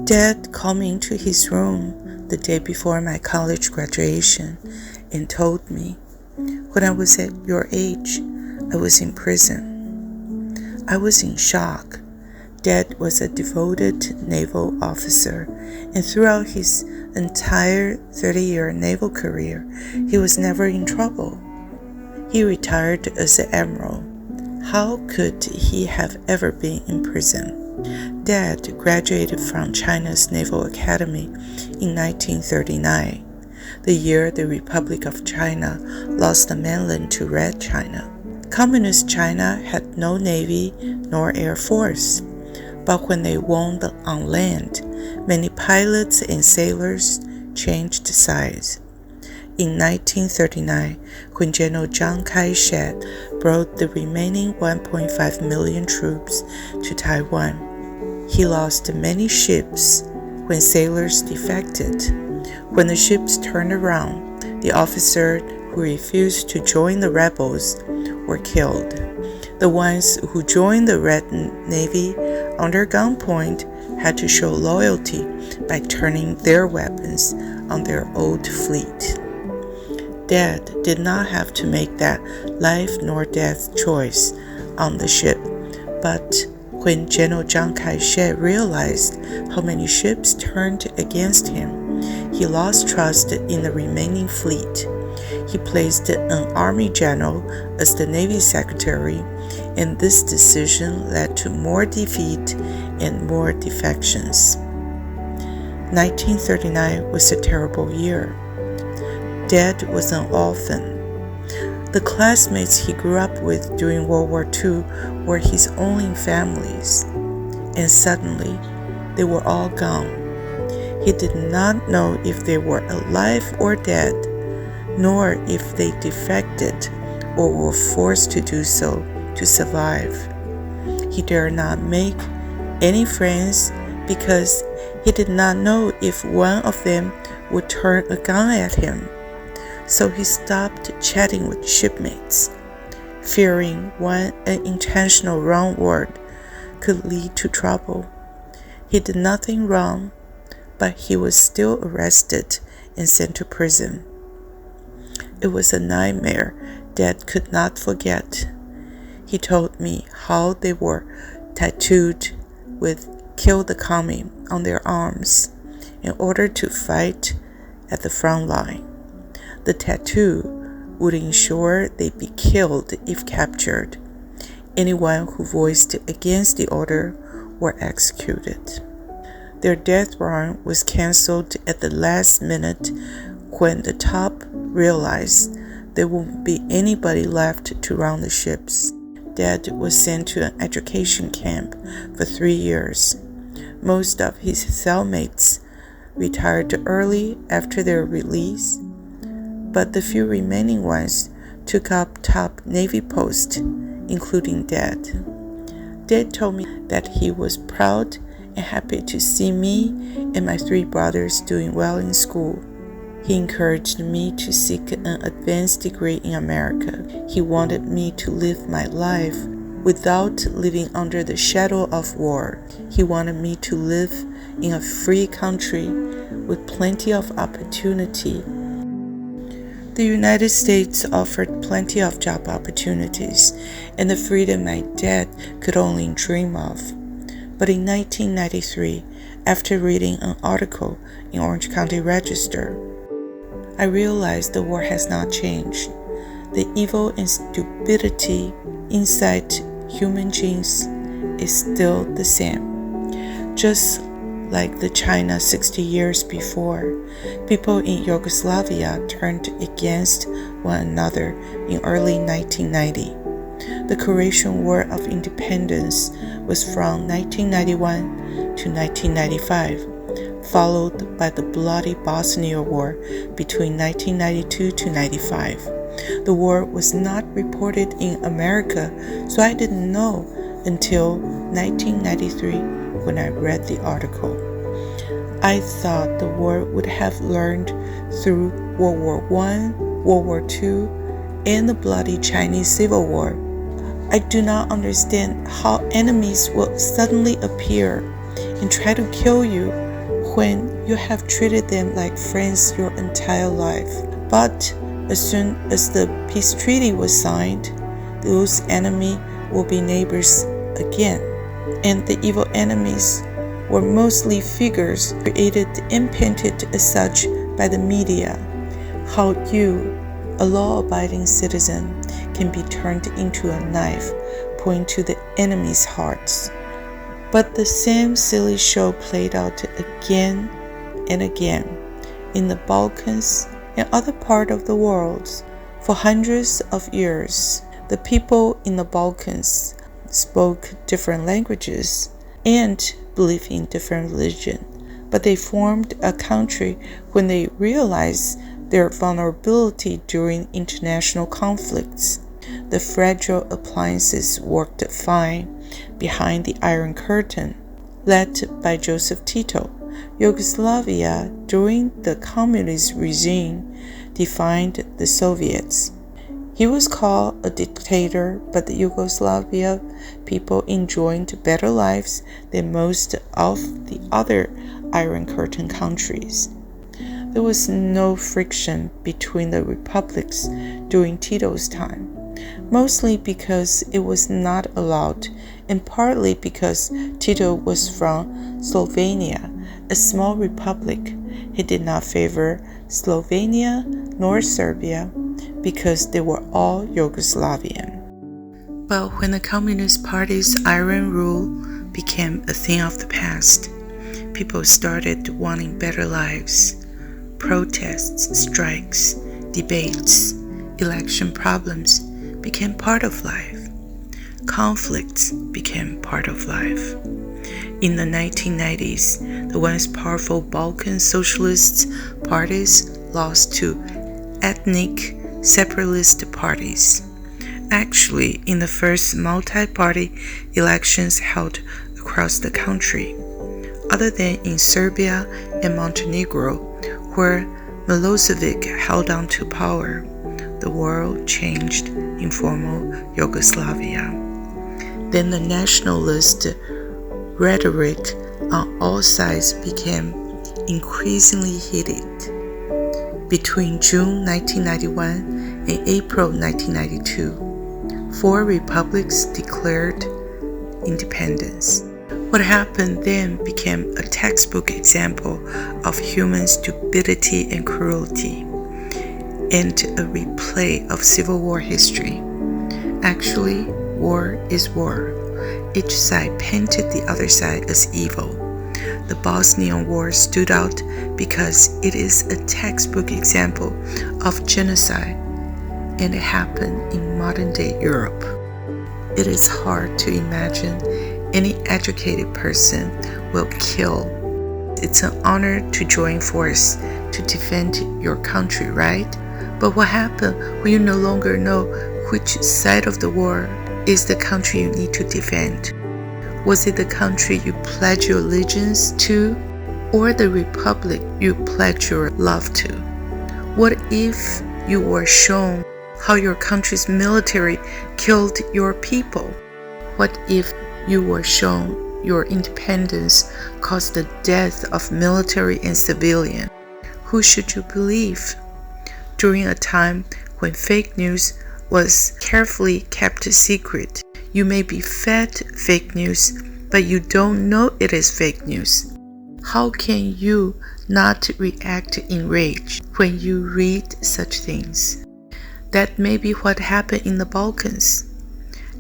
Dad called me into his room the day before my college graduation and told me, when I was at your age, I was in prison. I was in shock. Dad was a devoted naval officer, and throughout his entire 30-year naval career, he was never in trouble. He retired as an admiral. How could he have ever been in prison? Dad graduated from China's Naval Academy in 1939, the year the Republic of China lost the mainland to Red China. Communist China had no navy nor air force, but when they won on land, many pilots and sailors changed sides. In 1939, when General Chiang Kai-shek brought the remaining 1.5 million troops to Taiwan, he lost many ships when sailors defected. When the ships turned around, the officers who refused to join the rebels were killed. The ones who joined the Red Navy under gunpoint had to show loyalty by turning their weapons on their old fleet. Dad did not have to make that life nor death choice on the ship, but when General Chiang Kai-shek realized how many ships turned against him, he lost trust in the remaining fleet. He placed an army general as the Navy secretary, and this decision led to more defeat and more defections. 1939 was a terrible year. Dad was an orphan. The classmates he grew up with during World War II were his only families, and suddenly they were all gone. He did not know if they were alive or dead, nor if they defected or were forced to do so to survive. He dared not make any friends because he did not know if one of them would turn a gun at him. So he stopped chatting with shipmates, fearing one unintentional wrong word could lead to trouble. He did nothing wrong, but he was still arrested and sent to prison. It was a nightmare Dad could not forget. He told me how they were tattooed with "Kill the Commie" on their arms in order to fight at the front line. The tattoo would ensure they'd be killed if captured. Anyone who voiced against the order were executed. Their death warrant was canceled at the last minute when the top realized there wouldn't be anybody left to run the ships. Dad was sent to an education camp for 3 years. Most of his cellmates retired early after their release, but the few remaining ones took up top Navy posts, including Dad. Dad told me that he was proud and happy to see me and my 3 brothers doing well in school. He encouraged me to seek an advanced degree in America. He wanted me to live my life without living under the shadow of war. He wanted me to live in a free country with plenty of opportunity. The United States offered plenty of job opportunities and the freedom my dad could only dream of. But in 1993, after reading an article in Orange County Register, I realized the war has not changed. The evil and stupidity inside human genes is still the same. Just like the China 60 years before, people in Yugoslavia turned against one another in early 1990. The Croatian War of Independence was from 1991 to 1995, followed by the bloody Bosnia War between 1992 to 95. The war was not reported in America, so I didn't know until 1993 when I read the article. I thought the war would have learned through World War I, World War II, and the bloody Chinese Civil War. I do not understand how enemies will suddenly appear and try to kill you when you have treated them like friends your entire life. But as soon as the peace treaty was signed, those enemies will be neighbors again. And the evil enemies were mostly figures created and painted as such by the media. How you, a law-abiding citizen, can be turned into a knife pointing to the enemy's hearts. But the same silly show played out again and again in the Balkans and other parts of the world. For hundreds of years, the people in the Balkans spoke different languages and believed in different religion, but they formed a country when they realized their vulnerability during international conflicts. The fragile appliances worked fine behind the Iron Curtain, led by Joseph Tito. Yugoslavia, during the communist regime, defied the Soviets. He was called a dictator, but the Yugoslavia people enjoyed better lives than most of the other Iron Curtain countries. There was no friction between the republics during Tito's time, mostly because it was not allowed, and partly because Tito was from Slovenia, a small republic. He did not favor Slovenia nor Serbia because they were all Yugoslavian. But when the Communist Party's iron rule became a thing of the past, people started wanting better lives. Protests, strikes, debates, election problems became part of life. Conflicts became part of life. In the 1990s, the once powerful Balkan socialist parties lost to ethnic separatist parties. Actually, in the first multi-party elections held across the country, other than in Serbia and Montenegro, where Milosevic held on to power, the world changed in former Yugoslavia. Then the nationalist rhetoric on all sides became increasingly heated. Between June 1991 and April 1992, 4 republics declared independence. What happened then became a textbook example of human stupidity and cruelty, and a replay of Civil War history. Actually, war is war. Each side painted the other side as evil. The Bosnian War stood out because it is a textbook example of genocide, and it happened in modern-day Europe. It is hard to imagine any educated person will kill. It's an honor to join force to defend your country, right? But what happened when you no longer know which side of the war is the country you need to defend? Was it the country you pledge your allegiance to, or the republic you pledge your love to? What if you were shown how your country's military killed your people? What if you were shown your independence caused the death of military and civilian? Who should you believe? During a time when fake news was carefully kept secret, you may be fed fake news, but you don't know it is fake news. How can you not react in rage when you read such things? That may be what happened in the Balkans.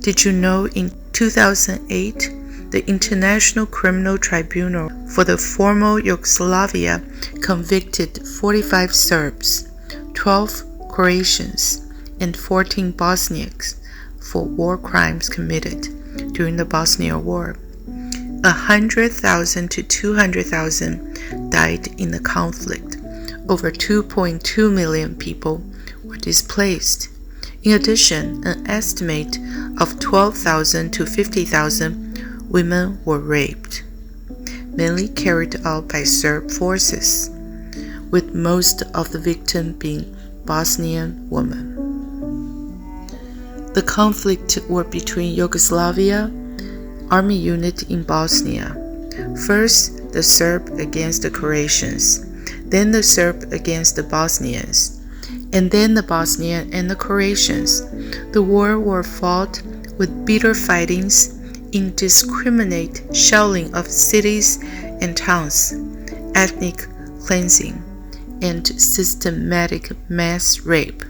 Did you know in 2008, the International Criminal Tribunal for the former Yugoslavia convicted 45 Serbs, 12 Croatians, and 14 Bosniaks for war crimes committed during the Bosnian War. 100,000 to 200,000 died in the conflict. Over 2.2 million people were displaced. In addition, an estimate of 12,000 to 50,000 women were raped, mainly carried out by Serb forces, with most of the victims being Bosnian women. The conflict were between Yugoslavia Army unit in Bosnia. First, the the Serb against the Croatians, then the Serb against the Bosnians, and then the Bosnian and the Croatians. The war were fought with bitter fightings, indiscriminate shelling of cities and towns, ethnic cleansing, and systematic mass rape.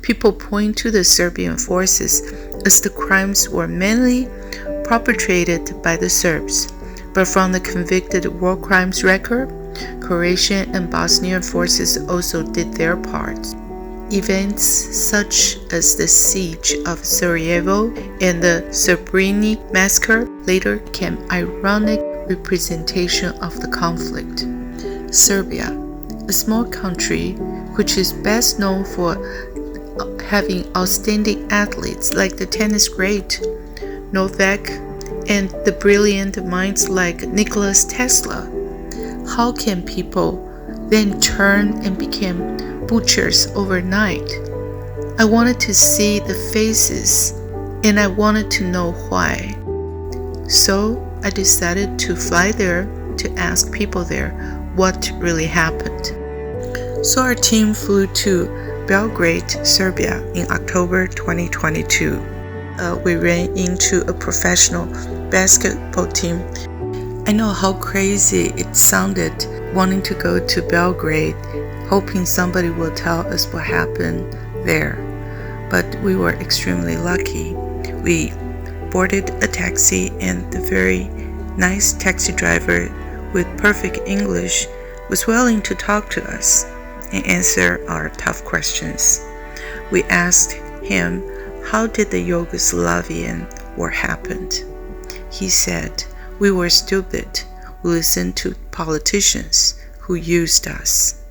People point to the Serbian forces as the crimes were mainly perpetrated by the Serbs, but from the convicted war crimes record, Croatian and Bosnian forces also did their part. Events such as the siege of Sarajevo and the Srebrenica massacre later became ironic representation of the conflict. Serbia, a small country which is best known for having outstanding athletes like the tennis great Novak and the brilliant minds like Nikola Tesla. How can people then turn and become butchers overnight? I wanted to see the faces and I wanted to know why. So I decided to fly there to ask people there what really happened. So our team flew to Belgrade, Serbia in October 2022. We ran into a professional basketball team. I know how crazy it sounded wanting to go to Belgrade, hoping somebody will tell us what happened there. But we were extremely lucky. We boarded a taxi and the very nice taxi driver with perfect English was willing to talk to us and answer our tough questions. We asked him, how did the Yugoslavian war happen? He said, we were stupid. We listened to politicians who used us.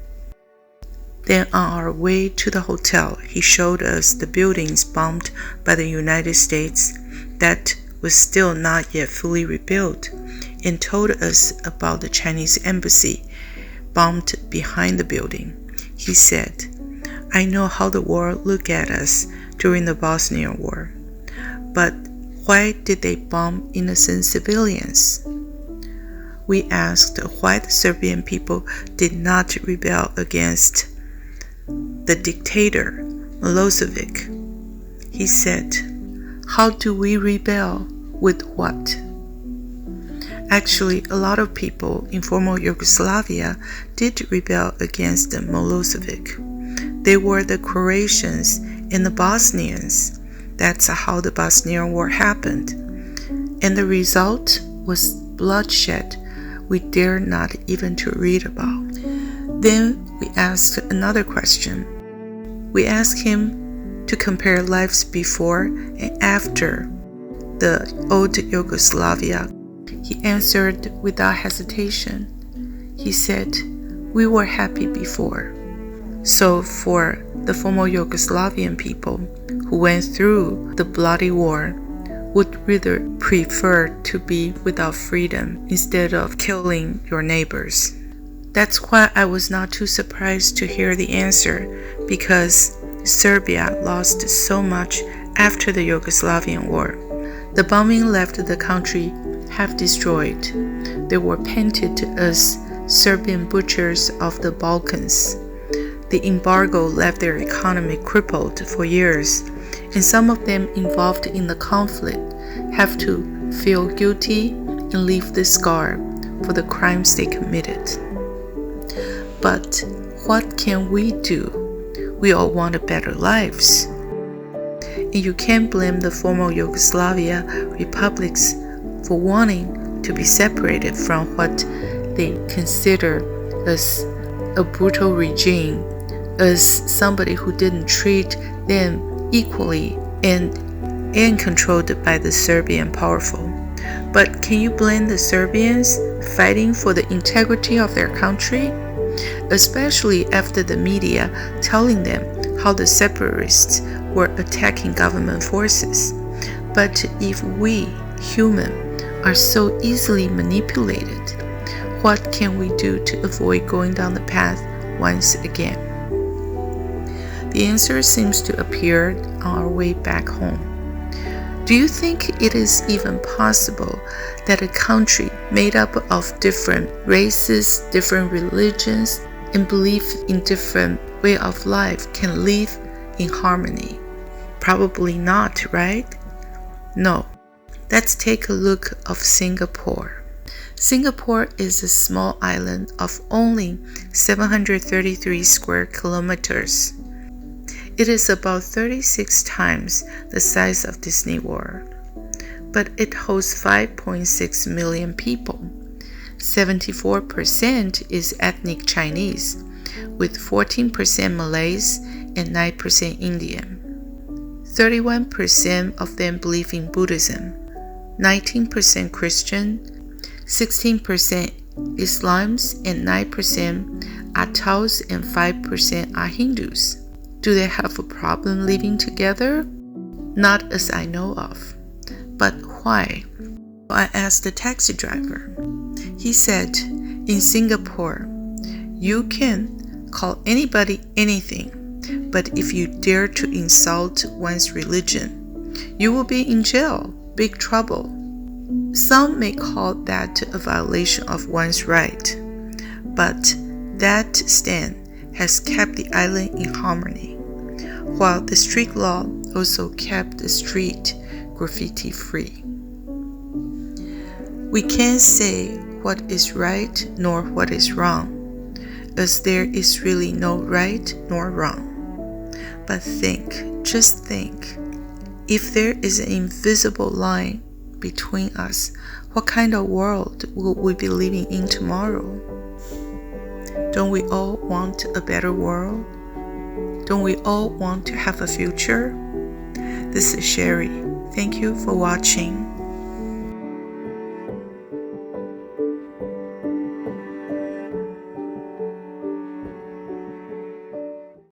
Then on our way to the hotel, he showed us the buildings bombed by the United States that was still not yet fully rebuilt, and told us about the Chinese embassy bombed behind the building. He said, I know how the world looked at us during the Bosnian War, but why did they bomb innocent civilians? We asked why the Serbian people did not rebel against the dictator, Milosevic. He said, how do we rebel? With what? Actually, a lot of people in former Yugoslavia did rebel against Milosevic. They were the Croatians and the Bosnians. That's how the Bosnian War happened. And the result was bloodshed we dare not even to read about. Then we asked another question. We asked him to compare lives before and after the old Yugoslavia. He answered without hesitation. He said, we were happy before. So for the former Yugoslavian people who went through the bloody war would rather prefer to be without freedom instead of killing your neighbors. That's why I was not too surprised to hear the answer, because Serbia lost so much after the Yugoslavian war. The bombing left the country half destroyed. They were painted as Serbian butchers of the Balkans. The embargo left their economy crippled for years, and some of them involved in the conflict have to feel guilty and leave the scar for the crimes they committed. But what can we do? We all want better lives. And you can't blame the former Yugoslavia republics for wanting to be separated from what they consider as a brutal regime, as somebody who didn't treat them equally and controlled by the Serbian powerful. But can you blame the Serbians fighting for the integrity of their country? Especially after the media telling them how the separatists were attacking government forces. But if we, human, are so easily manipulated, what can we do to avoid going down the path once again? The answer seems to appear on our way back home. Do you think it is even possible that a country made up of different races, different religions, and belief in different way of life can live in harmony? Probably not, right? No. Let's take a look of Singapore. Singapore is a small island of only 733 square kilometers. It is about 36 times the size of Disney World, but it hosts 5.6 million people. 74% is ethnic Chinese, with 14% Malays and 9% Indian. 31% of them believe in Buddhism, 19% Christian, 16% Islams, and 9% are Taoists, and 5% are Hindus. Do they have a problem living together? Not as I know of. But why? I asked the taxi driver. He said, in Singapore, you can call anybody anything, but if you dare to insult one's religion, you will be in jail, big trouble. Some may call that a violation of one's right, but that stand has kept the island in harmony, while the strict law also kept the street graffiti-free. We can't say what is right nor what is wrong, as there is really no right nor wrong. But think, just think, if there is an invisible line between us, what kind of world will we be living in tomorrow? Don't we all want a better world? Don't we all want to have a future? This is Sherry. Thank you for watching.